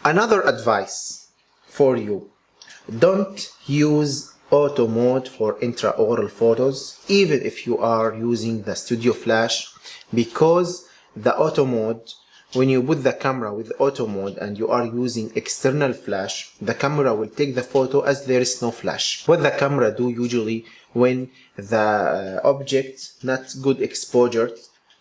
Another advice for you: don't use auto mode for intraoral photos, even if you are using the studio flash, because the auto mode, when you put the camera with auto mode and you are using external flash, the camera will take the photo as there is no flash. What the camera do usually when the object not good exposure,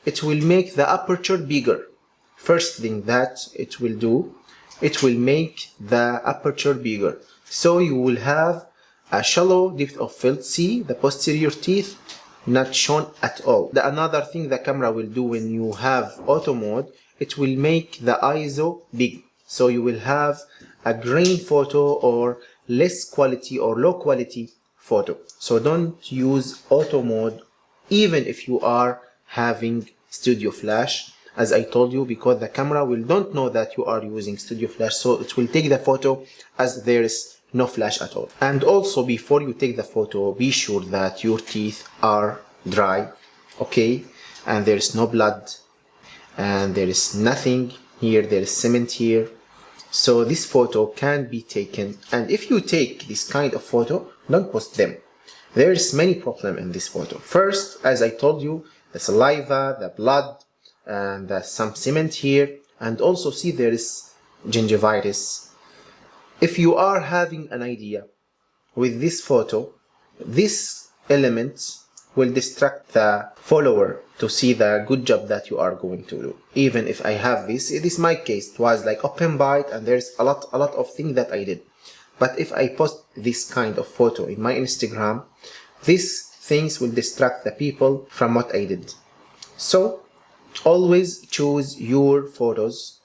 it will make the aperture bigger. First thing that it will do, it will make the aperture bigger, so you will have a shallow depth of field. See the posterior teeth not shown at all. Another thing the camera will do when you have auto mode, it will make the ISO big, so you will have a grain photo or less quality or low quality photo. So don't use auto mode even if you are having studio flash, as I told you, because the camera will don't know that you are using studio flash, so it will take the photo as there is no flash at all. And also, before you take the photo, be sure that your teeth are dry, okay, and there is no blood and there is nothing here, there is cement here, so this photo can be taken. And if you take this kind of photo, don't post them. There is many problems in this photo. First, as I told you, the saliva, the blood, and some cement here, and also see there is gingivitis. If you are having an idea with this photo, this element will distract the follower to see the good job that you are going to do. Even if I have this is my case, it was like open bite and there's a lot of things that I did. But if I post this kind of photo in my Instagram, these things will distract the people from what I did. So always choose your photos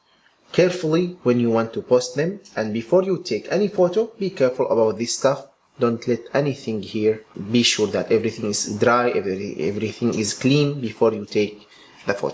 carefully when you want to post them, and before you take any photo, be careful about this stuff. Don't let anything here. Be sure that everything is dry, everything is clean before you take the photo.